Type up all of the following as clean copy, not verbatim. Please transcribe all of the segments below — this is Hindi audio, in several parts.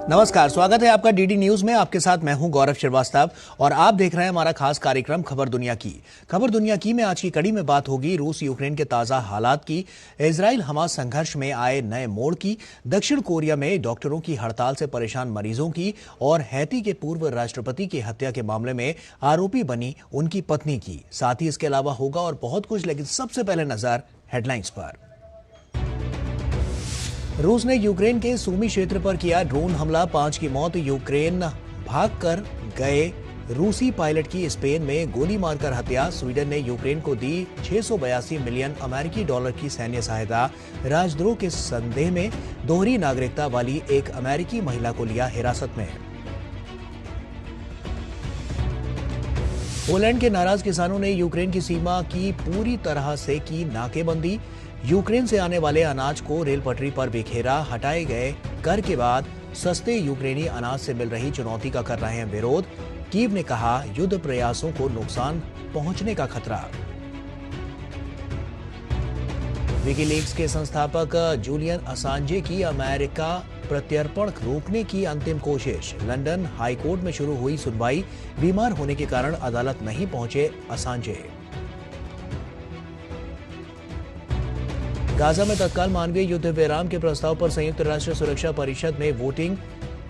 नमस्कार, स्वागत है आपका डीडी न्यूज में। आपके साथ मैं हूं गौरव श्रीवास्तव और आप देख रहे हैं हमारा खास कार्यक्रम खबर दुनिया की। खबर दुनिया की में आज की कड़ी में बात होगी रूस यूक्रेन के ताजा हालात की, इजराइल हमास संघर्ष में आए नए मोड़ की, दक्षिण कोरिया में डॉक्टरों की हड़ताल से परेशान मरीजों की और हैती के पूर्व राष्ट्रपति की हत्या के मामले में आरोपी बनी उनकी पत्नी की। साथ ही इसके अलावा होगा और बहुत कुछ, लेकिन सबसे पहले नजर हेडलाइंस पर। रूस ने यूक्रेन के सूमी क्षेत्र पर किया ड्रोन हमला, 5 की मौत। यूक्रेन भागकर गए रूसी पायलट की स्पेन में गोली मारकर हत्या। स्वीडन ने यूक्रेन को दी 682 मिलियन अमेरिकी डॉलर की सैन्य सहायता। राजद्रोह के संदेह में दोहरी नागरिकता वाली एक अमेरिकी महिला को लिया हिरासत में। पोलैंड के नाराज किसानों ने यूक्रेन की सीमा की पूरी तरह से की नाकेबंदी। यूक्रेन से आने वाले अनाज को रेल पटरी पर बिखेरा। हटाए गए कर के बाद सस्ते यूक्रेनी अनाज से मिल रही चुनौती का कर रहे हैं विरोध। कीव ने कहा, युद्ध प्रयासों को नुकसान पहुंचने का खतरा। विकीलीक्स के संस्थापक जूलियन असांजे की अमेरिका प्रत्यर्पण रोकने की अंतिम कोशिश। लंदन हाईकोर्ट में शुरू हुई सुनवाई। बीमार होने के कारण अदालत नहीं पहुंचे असांजे। गाजा में तत्काल मानवीय युद्ध विराम के प्रस्ताव पर संयुक्त राष्ट्र सुरक्षा परिषद में वोटिंग।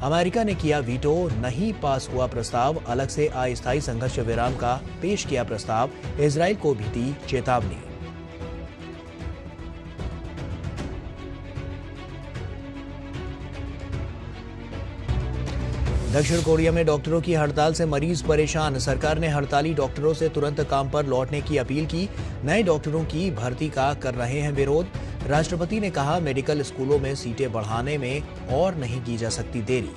अमेरिका ने किया वीटो, नहीं पास हुआ प्रस्ताव। अलग से अस्थायी संघर्ष विराम का पेश किया प्रस्ताव। इजराइल को भी दी चेतावनी। दक्षिण कोरिया में डॉक्टरों की हड़ताल से मरीज परेशान। सरकार ने हड़ताली डॉक्टरों से तुरंत काम पर लौटने की अपील की। नए डॉक्टरों की भर्ती का कर रहे हैं विरोध। राष्ट्रपति ने कहा, मेडिकल स्कूलों में सीटें बढ़ाने में और नहीं की जा सकती देरी।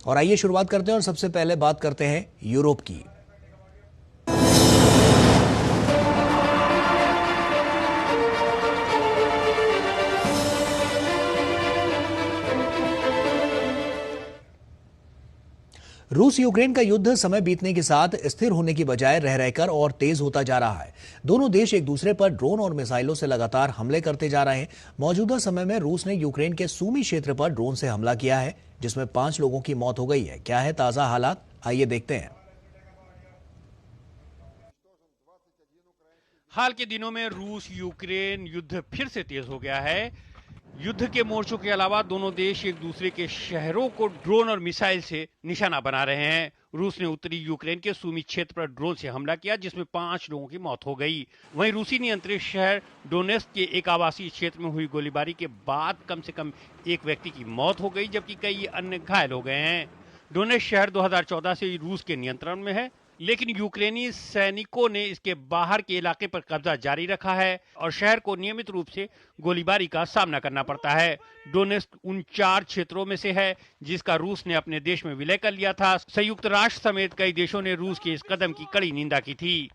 और आइए शुरुआत करते हैं और सबसे पहले बात करते हैं यूरोप की। रूस यूक्रेन का युद्ध समय बीतने के साथ स्थिर होने की बजाय रह रहकर और तेज होता जा रहा है। दोनों देश एक दूसरे पर ड्रोन और मिसाइलों से लगातार हमले करते जा रहे हैं। मौजूदा समय में रूस ने यूक्रेन के सूमी क्षेत्र पर ड्रोन से हमला किया है, जिसमें 5 लोगों की मौत हो गई है। क्या है ताजा हालात, आइए देखते हैं। हाल के दिनों में रूस यूक्रेन युद्ध फिर से तेज हो गया है। युद्ध के मोर्चों के अलावा दोनों देश एक दूसरे के शहरों को ड्रोन और मिसाइल से निशाना बना रहे हैं। रूस ने उत्तरी यूक्रेन के सूमी क्षेत्र पर ड्रोन से हमला किया, जिसमें 5 लोगों की मौत हो गई। वहीं रूसी नियंत्रित शहर डोनेत्स्क के एक आवासीय क्षेत्र में हुई गोलीबारी के बाद कम से कम एक व्यक्ति की मौत हो गई, जबकि कई अन्य घायल हो गए हैं। डोनेत्स्क शहर 2014 से रूस के नियंत्रण में है, लेकिन यूक्रेनी सैनिकों ने इसके बाहर के इलाके पर कब्जा जारी रखा है और शहर को नियमित रूप से गोलीबारी का सामना करना पड़ता है। डोनेत्स्क उन 4 क्षेत्रों में से है जिसका रूस ने अपने देश में विलय कर लिया था। संयुक्त राष्ट्र समेत कई देशों ने रूस के इस कदम की कड़ी निंदा की थी।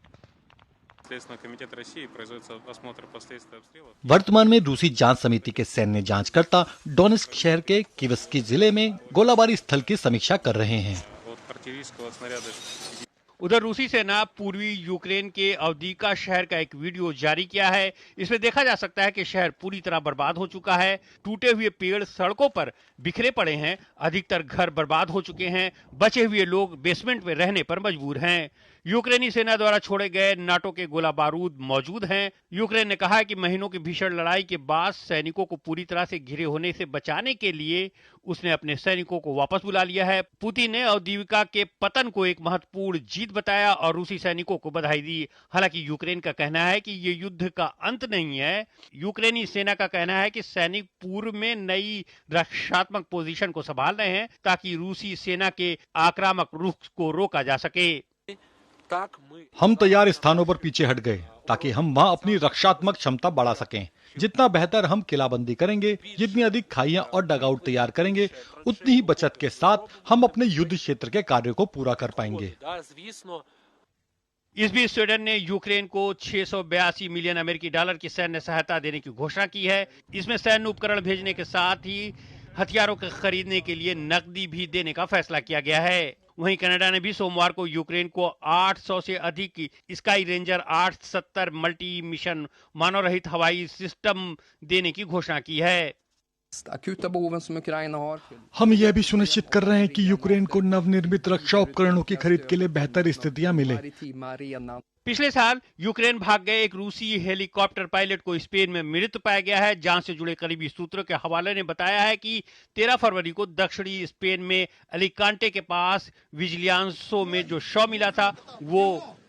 वर्तमान में रूसी जांच समिति के सैन्य जांचकर्ता डोनेत्स्क शहर के किवस्की जिले में गोलाबारी स्थल की समीक्षा कर रहे हैं। उधर रूसी सेना पूर्वी यूक्रेन के अवदीका शहर का एक वीडियो जारी किया है। इसमें देखा जा सकता है कि शहर पूरी तरह बर्बाद हो चुका है। टूटे हुए पेड़ सड़कों पर बिखरे पड़े हैं। अधिकतर घर बर्बाद हो चुके हैं। बचे हुए लोग बेसमेंट में रहने पर मजबूर हैं। यूक्रेनी सेना द्वारा छोड़े गए नाटो के गोला बारूद मौजूद हैं। यूक्रेन ने कहा है कि महीनों की भीषण लड़ाई के बाद सैनिकों को पूरी तरह से घिरे होने से बचाने के लिए उसने अपने सैनिकों को वापस बुला लिया है। पुतिन ने अवदीका के पतन को एक महत्वपूर्ण जीत बताया और रूसी सैनिकों को बधाई दी। हालांकि यूक्रेन का कहना है कि ये युद्ध का अंत नहीं है। यूक्रेनी सेना का कहना है कि सैनिक पूर्व में नई रक्षात्मक पोजीशन को संभाल रहे हैं ताकि रूसी सेना के आक्रामक रुख को रोका जा सके। हम तैयार स्थानों पर पीछे हट गए ताकि हम वहां अपनी रक्षात्मक क्षमता बढ़ा सकें। जितना बेहतर हम किलाबंदी करेंगे, जितनी अधिक खाइयां और डगआउट तैयार करेंगे, उतनी ही बचत के साथ हम अपने युद्ध क्षेत्र के कार्यों को पूरा कर पाएंगे। इस बीच स्वीडन ने यूक्रेन को 682 मिलियन अमेरिकी डॉलर की सैन्य सहायता देने की घोषणा की है। इसमें सैन्य उपकरण भेजने के साथ ही हथियारों के खरीदने के लिए नकदी भी देने का फैसला किया गया है। वहीं कनाडा ने भी सोमवार को यूक्रेन को 800 से अधिक स्काई रेंजर 870 मल्टी मिशन मानव रहित हवाई सिस्टम देने की घोषणा की है। हम यह भी सुनिश्चित कर रहे हैं कि यूक्रेन को नवनिर्मित रक्षा उपकरणों की खरीद के लिए बेहतर स्थितियां मिले। पिछले साल यूक्रेन भाग गए एक रूसी हेलीकॉप्टर पायलट को स्पेन में मृत पाया गया है। जांच से जुड़े करीबी सूत्रों के हवाले ने बताया है कि 13 फरवरी को दक्षिणी स्पेन में अलीकांटे के पास विजिलियांसो में जो शव मिला था वो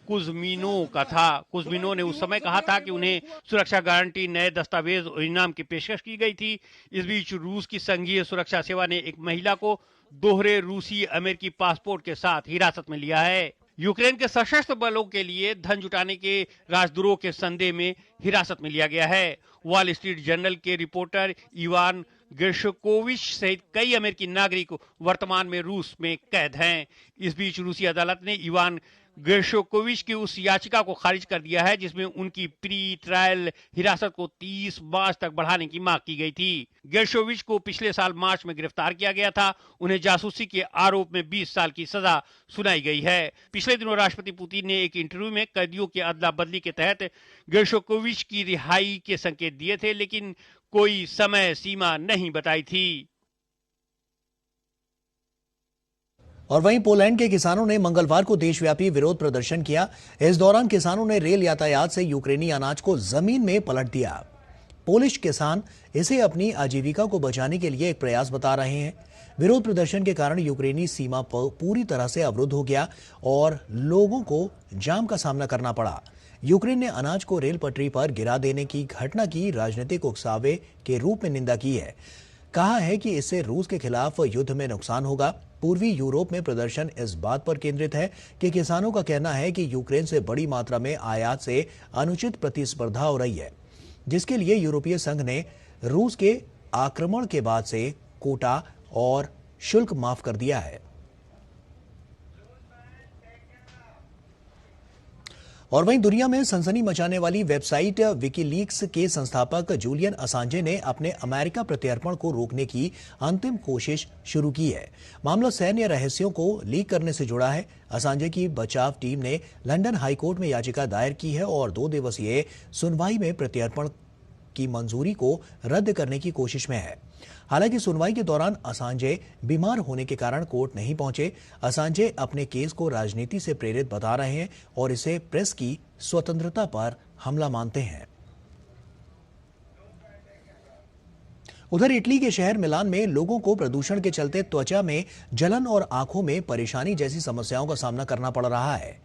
कुज़मिनो का था। कुज़मिनो ने उस समय कहा था कि उन्हें सुरक्षा गारंटी, नए दस्तावेज और इनाम की पेशकश की गई थी। इस बीच रूस की संघीय सुरक्षा सेवा ने एक महिला को दोहरे रूसी अमेरिकी पासपोर्ट के साथ हिरासत में लिया है। यूक्रेन के सशस्त्र बलों के लिए धन जुटाने के राजद्रोह के संदेह में हिरासत में लिया गया है। वॉल स्ट्रीट जर्नल के रिपोर्टर इवान गेर्शकोविच सहित कई अमेरिकी नागरिक वर्तमान में रूस में कैद हैं। इस बीच रूसी अदालत ने इवान गेर्शकोविच की उस याचिका को खारिज कर दिया है जिसमें उनकी प्री ट्रायल हिरासत को 30 मार्च तक बढ़ाने की मांग की गई थी। गेर्शकोविच को पिछले साल मार्च में गिरफ्तार किया गया था। उन्हें जासूसी के आरोप में 20 साल की सजा सुनाई गई है। पिछले दिनों राष्ट्रपति पुतिन ने एक इंटरव्यू में कैदियों की अदला बदली के तहत गेर्शकोविच की रिहाई के संकेत दिए थे, लेकिन कोई समय सीमा नहीं बताई थी। और वहीं पोलैंड के किसानों ने मंगलवार को देशव्यापी विरोध प्रदर्शन किया। इस दौरान किसानों ने रेल यातायात से यूक्रेनी अनाज को जमीन में पलट दिया। पोलिश किसान इसे अपनी आजीविका को बचाने के लिए एक प्रयास बता रहे हैं। विरोध प्रदर्शन के कारण यूक्रेनी सीमा पूरी तरह से अवरुद्ध हो गया और लोगों को जाम का सामना करना पड़ा। यूक्रेन ने अनाज को रेल पटरी पर गिरा देने की घटना की राजनीतिक उकसावे के रूप में निंदा की है। कहा है कि इससे रूस के खिलाफ युद्ध में नुकसान होगा। पूर्वी यूरोप में प्रदर्शन इस बात पर केंद्रित है कि किसानों का कहना है कि यूक्रेन से बड़ी मात्रा में आयात से अनुचित प्रतिस्पर्धा हो रही है, जिसके लिए यूरोपीय संघ ने रूस के आक्रमण के बाद से कोटा और शुल्क माफ कर दिया है। और वहीं दुनिया में सनसनी मचाने वाली वेबसाइट विकीलीक्स के संस्थापक जूलियन असांजे ने अपने अमेरिका प्रत्यर्पण को रोकने की अंतिम कोशिश शुरू की है। मामला सैन्य रहस्यों को लीक करने से जुड़ा है। असांजे की बचाव टीम ने लंदन हाईकोर्ट में याचिका दायर की है और 2 दिवसीय सुनवाई में प्रत्यर्पण की मंजूरी को रद्द करने की कोशिश में है। हालांकि सुनवाई के दौरान असांजे बीमार होने के कारण कोर्ट नहीं पहुंचे। असांजे अपने केस को राजनीति से प्रेरित बता रहे हैं और इसे प्रेस की स्वतंत्रता पर हमला मानते हैं। उधर इटली के शहर मिलान में लोगों को प्रदूषण के चलते त्वचा में जलन और आंखों में परेशानी जैसी समस्याओं का सामना करना पड़ रहा है।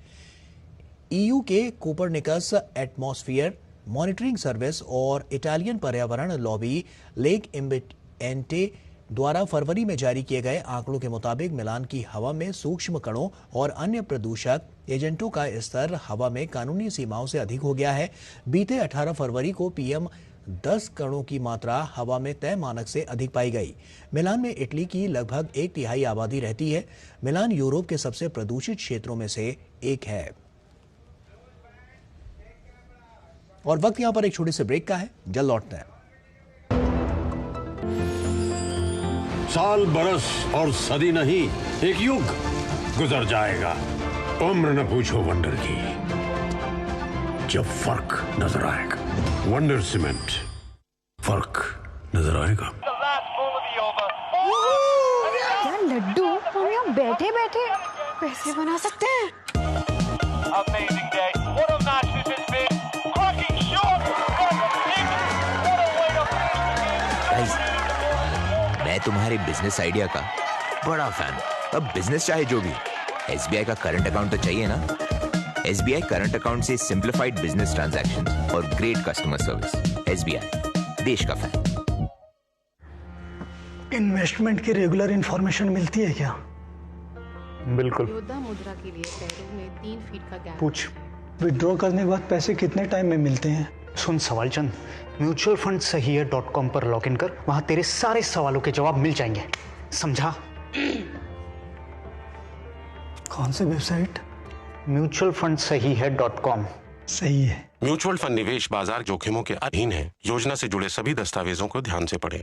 ईयू के कोपरनिकस एटमॉस्फेयर मॉनिटरिंग सर्विस और इटालियन पर्यावरण लॉबी लेक एम्बिएंटे द्वारा फरवरी में जारी किए गए आंकड़ों के मुताबिक मिलान की हवा में सूक्ष्म कणों और अन्य प्रदूषक एजेंटों का स्तर हवा में कानूनी सीमाओं से अधिक हो गया है। बीते 18 फरवरी को PM10 कणों की मात्रा हवा में तय मानक से अधिक पाई गई। मिलान में इटली की लगभग 1/3 आबादी रहती है। मिलान यूरोप के सबसे प्रदूषित क्षेत्रों में से एक है। और वक्त यहां पर एक छोटे से ब्रेक का है, जल्द लौटते हैं। साल, बरस और सदी नहीं, एक युग गुजर जाएगा। उम्र न पूछो वंडर की, जब फर्क नजर आएगा। वंडर सीमेंट, फर्क नजर आएगा। क्या लड्डू हम यहाँ बैठे बैठे पैसे बना सकते हैं। मैं तुम्हारे बिजनेस आइडिया का बड़ा फैन हूं। अब बिजनेस चाहे जो भी, SBI का करंट अकाउंट तो चाहिए ना। SBI करंट अकाउंट से सिंप्लीफाइड बिजनेस ट्रांजैक्शन और ग्रेट कस्टमर सर्विस। SBI, देश का फैन। इन्वेस्टमेंट की रेगुलर इंफॉर्मेशन मिलती है क्या? बिल्कुल। योद्धा मुद्रा के लिए पैरों में 3 फीट का गैप। पूछ। विड्रॉ करने के बाद पैसे कितने टाइम में मिलते हैं? सुन सवाल चंद, म्यूचुअल फंड सही है .com पर लॉग इन कर, वहां तेरे सारे सवालों के जवाब मिल जाएंगे, समझा? कौन सी वेबसाइट? म्यूचुअल फंड सही है .com। सही है। म्यूचुअल फंड निवेश बाजार जोखिमों के अधीन है। योजना से जुड़े सभी दस्तावेजों को ध्यान से पढ़ें।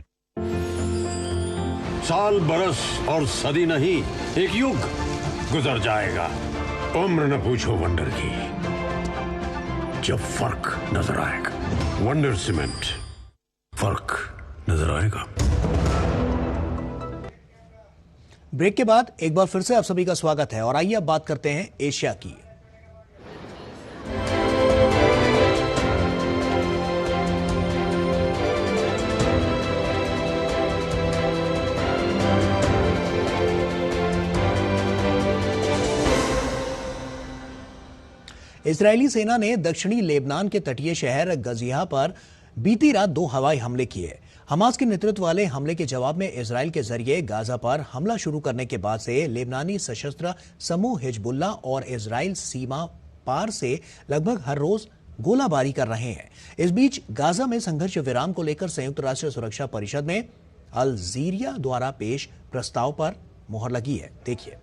साल, बरस और सदी नहीं, एक युग गुजर जाएगा। उम्र न पूछो वंडर की, जब फर्क नजर आएगा। वंडर सीमेंट, फर्क नजर आएगा। ब्रेक के बाद एक बार फिर से आप सभी का स्वागत है और आइए अब बात करते हैं एशिया की। इजरायली सेना ने दक्षिणी लेबनान के तटीय शहर गजिया पर बीती रात 2 हवाई हमले किए। हमास के नेतृत्व वाले हमले के जवाब में इजरायल के जरिए गाजा पर हमला शुरू करने के बाद से लेबनानी सशस्त्र समूह हिजबुल्लाह और इजरायल सीमा पार से लगभग हर रोज गोलाबारी कर रहे हैं। इस बीच गाजा में संघर्ष विराम को लेकर संयुक्त राष्ट्र सुरक्षा परिषद में अल्जीरिया द्वारा पेश प्रस्ताव पर मुहर लगी है। देखिए।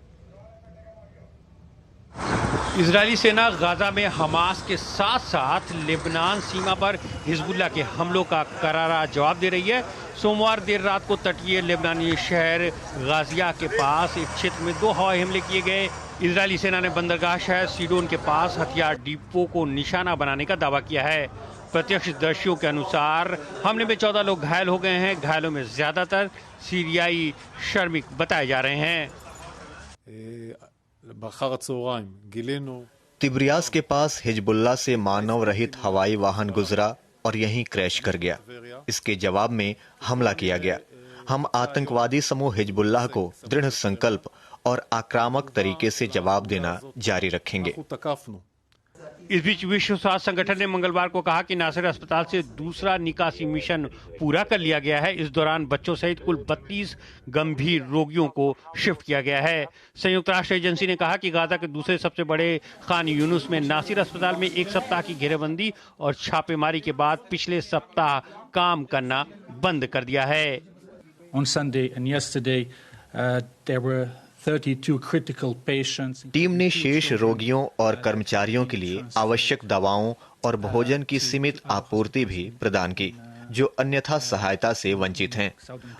इजरायली सेना गाजा में हमास के साथ साथ लेबनान सीमा पर हिजबुल्लाह के हमलों का करारा जवाब दे रही है। सोमवार देर रात को तटीय लेबनानी शहर गाजिया के पास एक क्षेत्र में 2 हवाई हमले किए गए। इजरायली सेना ने बंदरगाह शहर सीडोन के पास हथियार डिपो को निशाना बनाने का दावा किया है। प्रत्यक्षदर्शियों के अनुसार हमले में 14 लोग घायल हो गए हैं। घायलों में ज्यादातर सीरियाई श्रमिक बताए जा रहे हैं। तिब्रियास के पास हिजबुल्लाह से मानव रहित हवाई वाहन गुजरा और यहीं क्रैश कर गया। इसके जवाब में हमला किया गया। हम आतंकवादी समूह हिजबुल्लाह को दृढ़ संकल्प और आक्रामक तरीके से जवाब देना जारी रखेंगे। इस बीच विश्व स्वास्थ्य संगठन ने मंगलवार को कहा कि नासिर अस्पताल से दूसरा निकासी मिशन पूरा कर लिया गया है। इस दौरान बच्चों सहित कुल 32 गंभीर रोगियों को शिफ्ट किया गया है। संयुक्त राष्ट्र एजेंसी ने कहा कि गाजा के दूसरे सबसे बड़े खान यूनुस में नासिर अस्पताल में 1 सप्ताह की घेरेबंदी और छापेमारी के बाद पिछले सप्ताह काम करना बंद कर दिया है। On Sunday and yesterday, there were 32 critical patients. Team ने शेष रोगियों और कर्मचारियों के लिए आवश्यक दवाओं और भोजन की सीमित आपूर्ति भी प्रदान की, जो अन्यथा सहायता से वंचित हैं।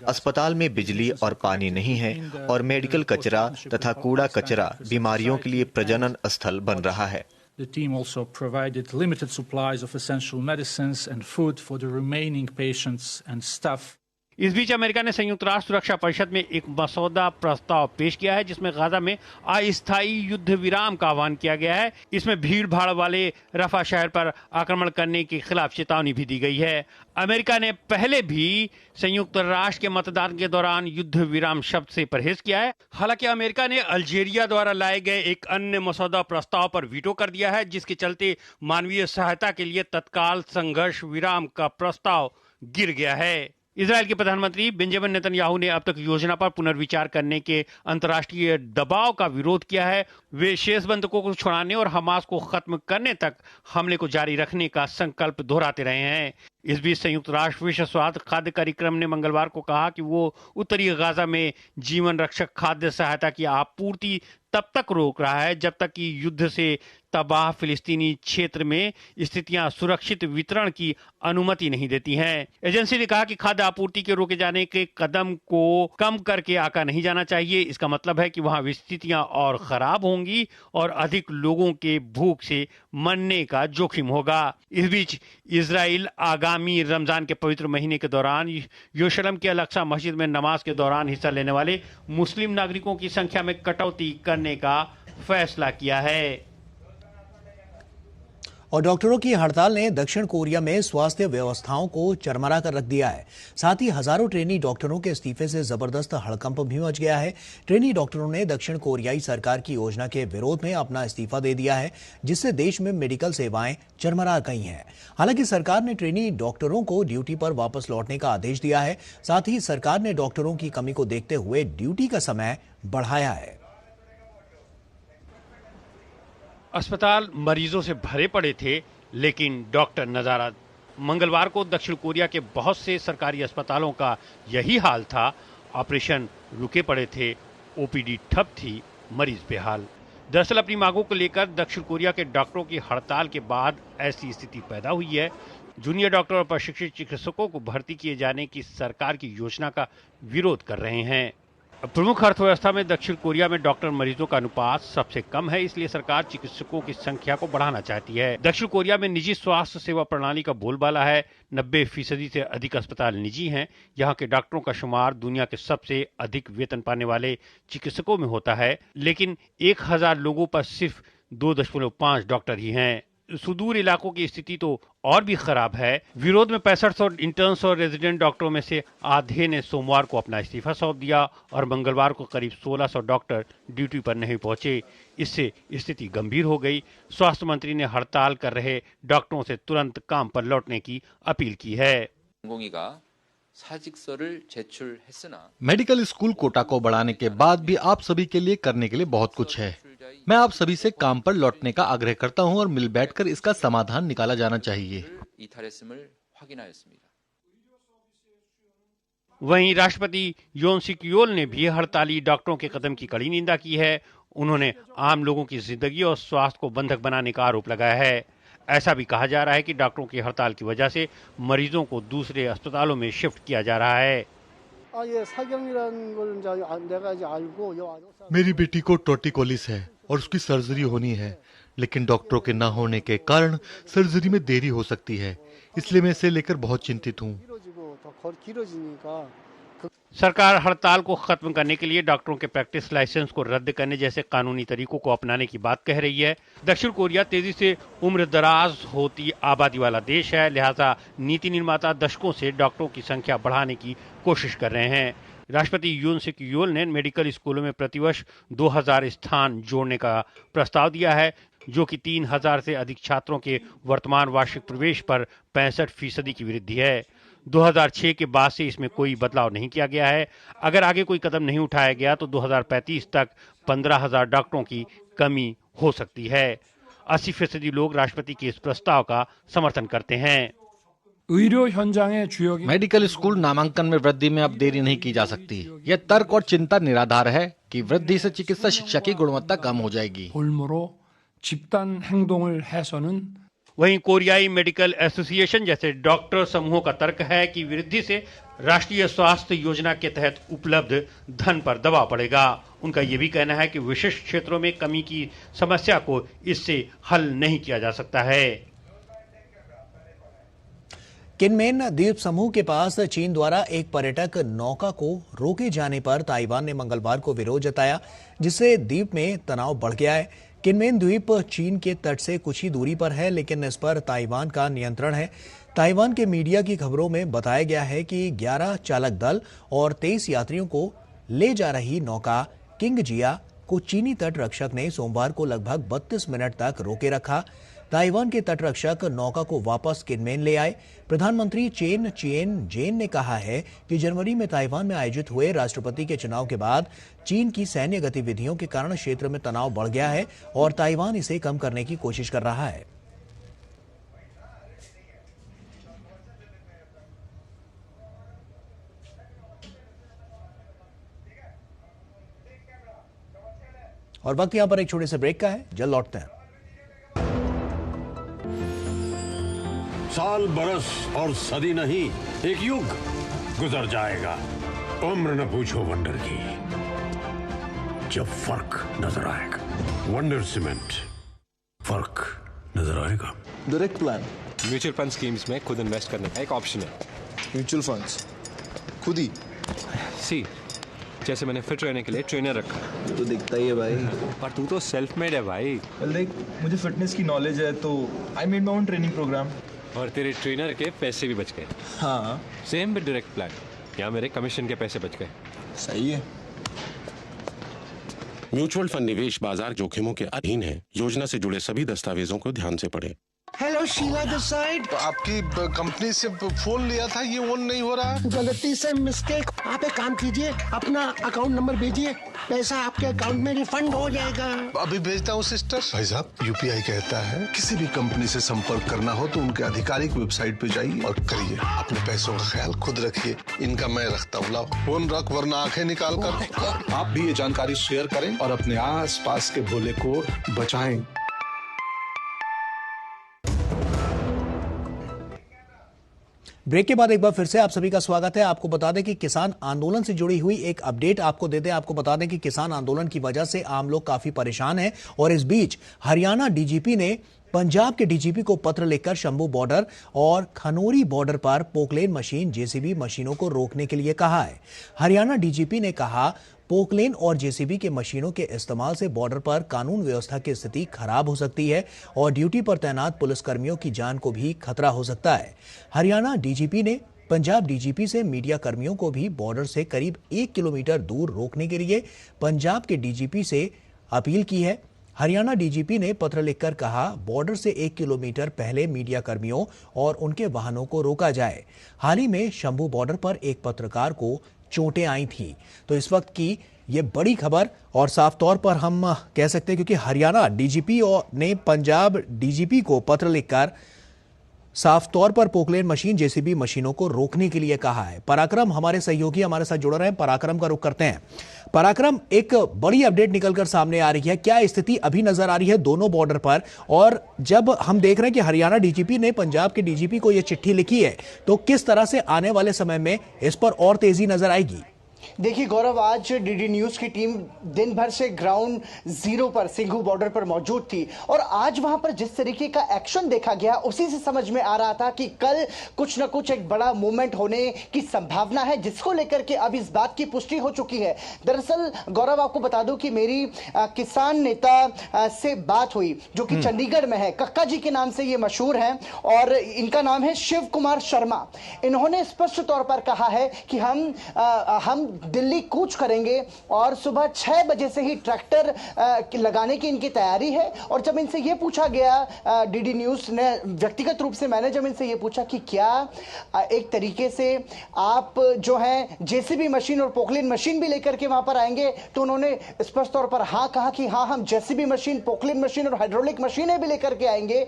अस्पताल में बिजली और पानी नहीं है और मेडिकल कचरा तथा कूड़ा कचरा बीमारियों के लिए प्रजनन स्थल बन रहा है। The team also provided limited supplies of essential medicines and food for the remaining patients and staff. इस बीच अमेरिका ने संयुक्त राष्ट्र सुरक्षा परिषद में एक मसौदा प्रस्ताव पेश किया है, जिसमें गाजा में अस्थायी युद्ध विराम का आह्वान किया गया है। इसमें भीड़ भाड़ वाले रफा शहर पर आक्रमण करने के खिलाफ चेतावनी भी दी गई है। अमेरिका ने पहले भी संयुक्त राष्ट्र के मतदान के दौरान युद्ध विराम शब्द से परहेज किया है। हालांकि अमेरिका ने अल्जीरिया द्वारा लाए गए एक अन्य मसौदा प्रस्ताव पर वीटो कर दिया है, जिसके चलते मानवीय सहायता के लिए तत्काल संघर्ष विराम का प्रस्ताव गिर गया है। इजरायल के प्रधानमंत्री बेंजामिन नेतन्याहू ने अब तक योजना पर पुनर्विचार करने के अंतर्राष्ट्रीय दबाव का विरोध किया है। वे शेष बंधकों को छुड़ाने और हमास को खत्म करने तक हमले को जारी रखने का संकल्प दोहराते रहे हैं। इस बीच संयुक्त राष्ट्र विश्व स्वास्थ्य खाद्य कार्यक्रम ने मंगलवार को कहा कि वो उत्तरी गाजा में जीवन रक्षक खाद्य सहायता की आपूर्ति तब तक रोक रहा है जब तक कि युद्ध से तबाह फिलिस्तीनी क्षेत्र में स्थितियां सुरक्षित वितरण की अनुमति नहीं देती हैं। एजेंसी ने कहा कि खाद्य आपूर्ति के रोके जाने के कदम को कम करके आका नहीं जाना चाहिए। इसका मतलब है कि वहां स्थितियां और खराब होंगी और अधिक लोगों के भूख से मरने का जोखिम होगा। इस बीच इजराइल आगामी रमजान के पवित्र महीने के दौरान यरूशलेम के अल-अक्सा मस्जिद में नमाज के दौरान हिस्सा लेने वाले मुस्लिम नागरिकों की संख्या में कटौती करने का फैसला किया है। और डॉक्टरों की हड़ताल ने दक्षिण कोरिया में स्वास्थ्य व्यवस्थाओं को चरमरा कर रख दिया है। साथ ही हजारों ट्रेनी डॉक्टरों के इस्तीफे से जबरदस्त हड़कंप भी मच गया है। ट्रेनी डॉक्टरों ने दक्षिण कोरियाई सरकार की योजना के विरोध में अपना इस्तीफा दे दिया है, जिससे देश में मेडिकल सेवाएं चरमरा गई हैं। हालांकि सरकार ने ट्रेनी डॉक्टरों को ड्यूटी पर वापस लौटने का आदेश दिया है। साथ ही सरकार ने डॉक्टरों की कमी को देखते हुए ड्यूटी का समय बढ़ाया है। अस्पताल मरीजों से भरे पड़े थे, लेकिन डॉक्टर नदारद। मंगलवार को दक्षिण कोरिया के बहुत से सरकारी अस्पतालों का यही हाल था। ऑपरेशन रुके पड़े थे, ओपीडी ठप थी, मरीज बेहाल। दरअसल अपनी मांगों को लेकर दक्षिण कोरिया के डॉक्टरों की हड़ताल के बाद ऐसी स्थिति पैदा हुई है। जूनियर डॉक्टर और प्रशिक्षित चिकित्सकों को भर्ती किए जाने की सरकार की योजना का विरोध कर रहे हैं। प्रमुख अर्थव्यवस्था में दक्षिण कोरिया में डॉक्टर मरीजों का अनुपात सबसे कम है, इसलिए सरकार चिकित्सकों की संख्या को बढ़ाना चाहती है। दक्षिण कोरिया में निजी स्वास्थ्य सेवा प्रणाली का बोलबाला है। 90% से अधिक अस्पताल निजी हैं। यहाँ के डॉक्टरों का शुमार दुनिया के सबसे अधिक वेतन पाने वाले चिकित्सकों में होता है, लेकिन 1000 लोगों पर सिर्फ 2.5 डॉक्टर ही हैं। सुदूर इलाकों की स्थिति तो और भी खराब है। विरोध में 65 इंटर्न्स और रेजिडेंट डॉक्टरों में से आधे ने सोमवार को अपना इस्तीफा सौंप दिया और मंगलवार को करीब 1600 डॉक्टर ड्यूटी पर नहीं पहुंचे। इससे स्थिति गंभीर हो गई। स्वास्थ्य मंत्री ने हड़ताल कर रहे डॉक्टरों से तुरंत काम पर लौटने की अपील की है। मेडिकल स्कूल कोटा को बढ़ाने के बाद भी आप सभी के लिए करने के लिए बहुत कुछ है। मैं आप सभी से काम पर लौटने का आग्रह करता हूं और मिल बैठकर इसका समाधान निकाला जाना चाहिए। वहीं राष्ट्रपति योन सिक योल ने भी हड़ताली डॉक्टरों के कदम की कड़ी निंदा की है। उन्होंने आम लोगों की जिंदगी और स्वास्थ्य को बंधक बनाने का आरोप लगाया है। ऐसा भी कहा जा रहा है कि डॉक्टरों की हड़ताल की वजह से मरीजों को दूसरे अस्पतालों में शिफ्ट किया जा रहा है। मेरी बेटी को टॉर्टिकोलिस है और उसकी सर्जरी होनी है, लेकिन डॉक्टरों के न होने के कारण सर्जरी में देरी हो सकती है, इसलिए मैं इसे लेकर बहुत चिंतित हूँ। सरकार हड़ताल को खत्म करने के लिए डॉक्टरों के प्रैक्टिस लाइसेंस को रद्द करने जैसे कानूनी तरीकों को अपनाने की बात कह रही है। दक्षिण कोरिया तेजी से उम्र दराज होती आबादी वाला देश है, लिहाजा नीति निर्माता दशकों से डॉक्टरों की संख्या बढ़ाने की कोशिश कर रहे हैं। राष्ट्रपति यून सिक योल ने मेडिकल स्कूलों में प्रतिवर्ष 2000 स्थान जोड़ने का प्रस्ताव दिया है, जो कि 3000 से अधिक छात्रों के वर्तमान वार्षिक प्रवेश पर 65% की वृद्धि है। 2006 के बाद से इसमें कोई बदलाव नहीं किया गया है। अगर आगे कोई कदम नहीं उठाया गया तो 2035 तक 15,000 डॉक्टरों की कमी हो सकती है। 80% लोग राष्ट्रपति के इस प्रस्ताव का समर्थन करते हैं। मेडिकल स्कूल नामांकन में वृद्धि में अब देरी नहीं की जा सकती। यह तर्क और चिंता निराधार है कि वृद्धि से चिकित्सा शिक्षा की गुणवत्ता कम हो जाएगी। वहीं कोरियाई मेडिकल एसोसिएशन जैसे डॉक्टर समूहों का तर्क है कि वृद्धि से राष्ट्रीय स्वास्थ्य योजना के तहत उपलब्ध धन पर दबाव पड़ेगा। उनका यह भी कहना है कि विशिष्ट क्षेत्रों में कमी की समस्या को इससे हल नहीं किया जा सकता है। किनमेन द्वीप समूह के पास चीन द्वारा एक पर्यटक नौका को रोके जाने पर ताइवान ने मंगलवार को विरोध जताया, जिससे द्वीप में तनाव बढ़ गया है। किनमेन द्वीप चीन के तट से कुछ ही दूरी पर है, लेकिन इस पर ताइवान का नियंत्रण है। ताइवान के मीडिया की खबरों में बताया गया है कि 11 चालक दल और 23 यात्रियों को ले जा रही नौका किंग जिया को चीनी तट रक्षक ने सोमवार को लगभग 32 मिनट तक रोके रखा। ताइवान के तटरक्षक नौका को वापस किनमेन ले आए। प्रधानमंत्री चेन चिएन जेन ने कहा है कि जनवरी में ताइवान में आयोजित हुए राष्ट्रपति के चुनाव के बाद चीन की सैन्य गतिविधियों के कारण क्षेत्र में तनाव बढ़ गया है और ताइवान इसे कम करने की कोशिश कर रहा है। और वक्त यहां पर एक छोटे से ब्रेक का है, जल्द लौटते हैं। साल बरस और सदी नहीं, एक युग गुजर जाएगा। उम्र न पूछो वंडर की, जब फर्क नजर आएगा। वंडर सीमेंट, फर्क नजर आएगा। Direct plan mutual fund schemes में खुद इन्वेस्ट करने का एक ऑप्शन है। म्यूचुअल फंड्स खुद ही सी, जैसे मैंने फिट रहने के लिए ट्रेनर रखा। तो दिखता ही है भाई। पर तू तो सेल्फ मेड है भाई। देख, मुझे फिटनेस की नॉलेज है तो I made my own training program. और तेरे ट्रेनर के पैसे भी बच गए। हाँ, सेम विद डायरेक्ट प्लान। यहाँ मेरे कमीशन के पैसे बच गए। सही है। म्यूचुअल फंड निवेश बाजार जोखिमों के अधीन है। योजना से जुड़े सभी दस्तावेजों को ध्यान से पढ़ें। Hello Sheela this side. आपकी कंपनी से फोन लिया था, ये ऑन नहीं हो रहा। गलती से मिस्टेक। आप एक काम कीजिए, अपना अकाउंट नंबर भेजिए, पैसा आपके अकाउंट में रिफंड हो जाएगा। अभी भेजता हूँ सिस्टर। भाई साहब, यूपीआई कहता है किसी भी कंपनी से संपर्क करना हो तो उनके आधिकारिक वेबसाइट पे जाइए और करिए। अपने पैसों का ख्याल खुद रखिए, इनका मैं रखता हूँ। लाओ फोन रख, वरना आंखें निकाल कर। आप भी ये जानकारी शेयर करें और अपने आस पास के भोले को बचाएं। ब्रेक के बाद एक बार फिर से आप सभी का स्वागत है। आपको बता दें कि किसान आंदोलन से जुड़ी हुई एक अपडेट आपको दे दें। आपको बता दें कि किसान आंदोलन की वजह से आम लोग काफी परेशान हैं और इस बीच हरियाणा डीजीपी ने पंजाब के डीजीपी को पत्र लिखकर शंभू बॉर्डर और खनौरी बॉर्डर पर पोकलेन मशीन जेसीबी मशीनों को रोकने के लिए कहा है। हरियाणा डीजीपी ने कहा, पोकलेन और जेसीबी के मशीनों के इस्तेमाल से बॉर्डर पर कानून व्यवस्था की स्थिति खराब हो सकती है और ड्यूटी पर तैनात पुलिसकर्मियों की जान को भी खतरा हो सकता है। हरियाणा डीजीपी ने पंजाब डीजीपी से मीडिया कर्मियों को भी बॉर्डर से करीब 1 किलोमीटर दूर रोकने के लिए पंजाब के डीजीपी से अपील की है। हरियाणा डीजीपी ने पत्र लिखकर कहा, बॉर्डर से 1 किलोमीटर पहले मीडिया कर्मियों और उनके वाहनों को रोका जाए। हाल ही में शंभू बॉर्डर पर एक पत्रकार को चोटें आई थी। तो इस वक्त की ये बड़ी खबर और साफ तौर पर हम कह सकते हैं क्योंकि हरियाणा डीजीपी ने पंजाब डीजीपी को पत्र लिखकर साफ तौर पर पोकलेन मशीन जेसीबी मशीनों को रोकने के लिए कहा है। पराक्रम हमारे सहयोगी हमारे साथ जुड़ रहे हैं, पराक्रम का रुख करते हैं। पराक्रम, एक बड़ी अपडेट निकलकर सामने आ रही है, क्या स्थिति अभी नजर आ रही है दोनों बॉर्डर पर? और जब हम देख रहे हैं कि हरियाणा डीजीपी ने पंजाब के डीजीपी को यह चिट्ठी लिखी है, तो किस तरह से आने वाले समय में इस पर और तेजी नजर आएगी? देखिए गौरव, आज डीडी न्यूज की टीम दिन भर से ग्राउंड जीरो पर सिंघू बॉर्डर पर मौजूद थी और आज वहां पर जिस तरीके का एक्शन देखा गया उसी से समझ में आ रहा था कि कल कुछ न कुछ एक बड़ा मूवमेंट होने की संभावना है, जिसको लेकर के अब इस बात की पुष्टि हो चुकी है। दरअसल गौरव, आपको बता दूं कि मेरी किसान नेता से बात हुई जो कि चंडीगढ़ में है, कक्का जी के नाम से ये मशहूर है और इनका नाम है शिव कुमार शर्मा। इन्होंने स्पष्ट तौर पर कहा है कि हम दिल्ली कूच करेंगे और सुबह 6 बजे से ही ट्रैक्टर लगाने की इनकी तैयारी है। और जब इनसे यह पूछा गया, डीडी न्यूज ने व्यक्तिगत रूप से मैंने जब इनसे यह पूछा कि क्या एक तरीके से आप जो है जेसीबी मशीन और पोकलेन मशीन भी लेकर के वहां पर आएंगे, तो उन्होंने स्पष्ट तौर पर हाँ कहा कि हाँ, हम जेसीबी मशीन, पोकलेन मशीन और हाइड्रोलिक मशीनें भी लेकर के आएंगे।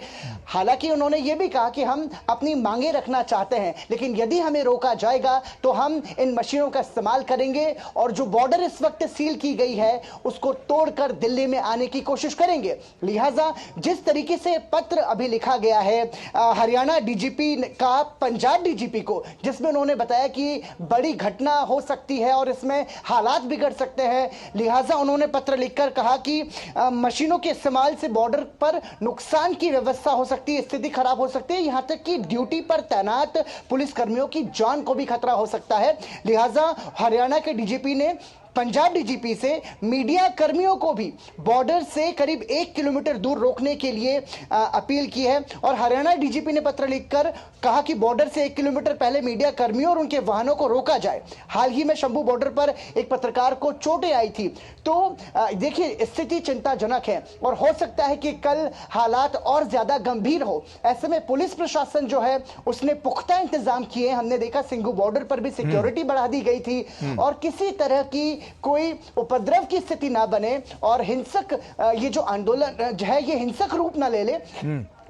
हालांकि उन्होंने यह भी कहा कि हम अपनी मांगे रखना चाहते हैं, लेकिन यदि हमें रोका जाएगा तो हम इन मशीनों का इस्तेमाल करेंगे और जो बॉर्डर इस वक्त सील की गई है उसको तोड़कर दिल्ली में आने की कोशिश करेंगे। लिहाजा जिस तरीके से पत्र अभी लिखा गया है हरियाणा डीजीपी का पंजाब डीजीपी को, जिसमें उन्होंने बताया कि बड़ी घटना हो सकती है और इसमें हालात बिगड़ सकते हैं, लिहाजा उन्होंने पत्र लिखकर कहा कि मशीनों के इस्तेमाल से बॉर्डर पर नुकसान की व्यवस्था हो सकती है, स्थिति खराब हो सकती है, यहां तक कि ड्यूटी पर तैनात पुलिसकर्मियों की जान को भी खतरा हो सकता है। लिहाजा हरियाणा के डीजीपी ने पंजाब डीजीपी से मीडिया कर्मियों को भी बॉर्डर से करीब 1 किलोमीटर दूर रोकने के लिए अपील की है और हरियाणा डीजीपी ने पत्र लिखकर कहा कि बॉर्डर से 1 किलोमीटर पहले मीडिया कर्मियों और उनके वाहनों को रोका जाए। हाल ही में शंभू बॉर्डर पर एक पत्रकार को चोटें आई थी। तो देखिए, स्थिति चिंताजनक है और हो सकता है कि कल हालात और ज्यादा गंभीर हो। ऐसे में पुलिस प्रशासन जो है उसने पुख्ता इंतजाम किए। हमने देखा सिंघू बॉर्डर पर भी सिक्योरिटी बढ़ा दी गई थी और किसी तरह की कोई उपद्रव की स्थिति ना बने और हिंसक ये जो आंदोलन है ये हिंसक रूप ना ले ले,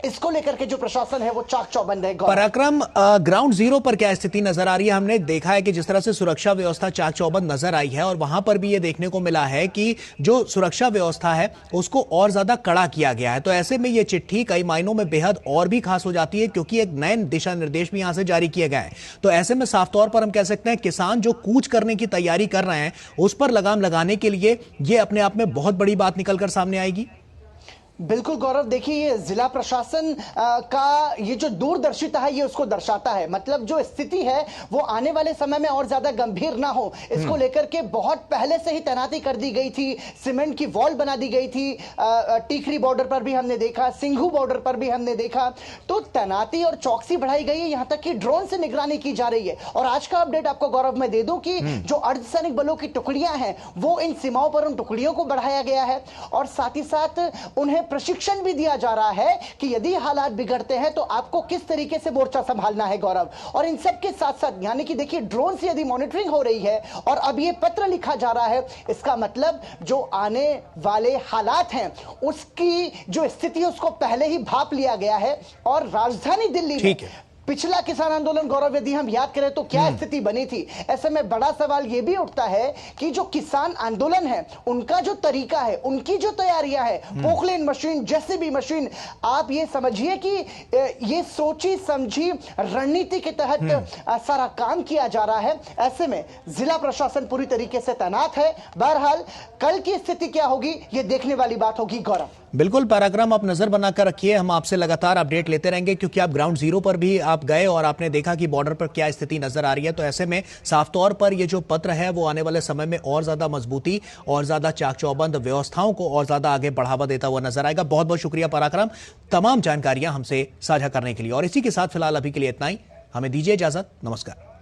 इसको लेकर के जो प्रशासन है वो चाक चौबंद है। पराक्रम, ग्राउंड जीरो पर क्या स्थिति नजर आ रही है? हमने देखा है कि जिस तरह से सुरक्षा व्यवस्था चाक चौबंद नजर आई है और वहां पर भी ये देखने को मिला है कि जो सुरक्षा व्यवस्था है उसको और ज्यादा कड़ा किया गया है। तो ऐसे में ये चिट्ठी कई मायनों में बेहद और भी खास हो जाती है क्योंकि एक नए दिशा निर्देश भी यहां से जारी किए गए हैं। तो ऐसे में साफ तौर पर हम कह सकते हैं किसान जो कूच करने की तैयारी कर रहे हैं उस पर लगाम लगाने के लिए ये अपने आप में बहुत बड़ी बात निकलकर सामने आएगी। बिल्कुल गौरव, देखिए ये जिला प्रशासन का ये जो दूरदर्शिता है ये उसको दर्शाता है। मतलब जो स्थिति है वो आने वाले समय में और ज्यादा गंभीर ना हो, इसको लेकर के बहुत पहले से ही तैनाती कर दी गई थी। सीमेंट की वॉल बना दी गई थी। टीकरी बॉर्डर पर भी हमने देखा, सिंघू बॉर्डर पर भी हमने देखा। तो तैनाती और चौकसी बढ़ाई गई है, यहां तक कि ड्रोन से निगरानी की जा रही है। और आज का अपडेट आपको गौरव मैं दे दूं कि जो अर्धसैनिक बलों की टुकड़ियां हैं वो इन सीमाओं पर उन टुकड़ियों को बढ़ाया गया है और साथ ही साथ उन्हें प्रशिक्षण भी दिया जा रहा है कि यदि हालात बिगड़ते हैं तो आपको किस तरीके से मोर्चा संभालना है गौरव। और इन सब के साथ साथ यानी कि देखिए ड्रोन से यदि मॉनिटरिंग हो रही है और अब ये पत्र लिखा जा रहा है, इसका मतलब जो आने वाले हालात हैं उसकी जो स्थिति है उसको पहले ही भांप लिया गया है। और राजधानी दिल्ली में पिछला किसान आंदोलन गौरव यदि हम याद करें तो क्या स्थिति बनी थी। ऐसे में बड़ा सवाल यह भी उठता है कि जो किसान आंदोलन है उनका जो तरीका है, उनकी जो तैयारियां है, पोकलेन मशीन, जेसीबी मशीन, आप ये समझिए कि ये सोची समझी रणनीति के तहत सारा काम किया जा रहा है। ऐसे में जिला प्रशासन पूरी तरीके से तैनात है। बहरहाल कल की स्थिति क्या होगी ये देखने वाली बात होगी। गौरव बिल्कुल पराक्रम, आप नजर बनाकर रखिए, हम आपसे लगातार अपडेट लेते रहेंगे क्योंकि आप ग्राउंड जीरो पर भी आप गए और आपने देखा कि बॉर्डर पर क्या स्थिति नजर आ रही है। तो ऐसे में साफ तौर पर ये जो पत्र है वो आने वाले समय में और ज्यादा मजबूती और ज्यादा चाक चौबंद व्यवस्थाओं को और ज्यादा आगे बढ़ावा देता हुआ नजर आएगा। बहुत बहुत शुक्रिया पराक्रम, तमाम जानकारियां हमसे साझा करने के लिए। और इसी के साथ फिलहाल अभी के लिए इतना ही, हमें दीजिए इजाजत, नमस्कार।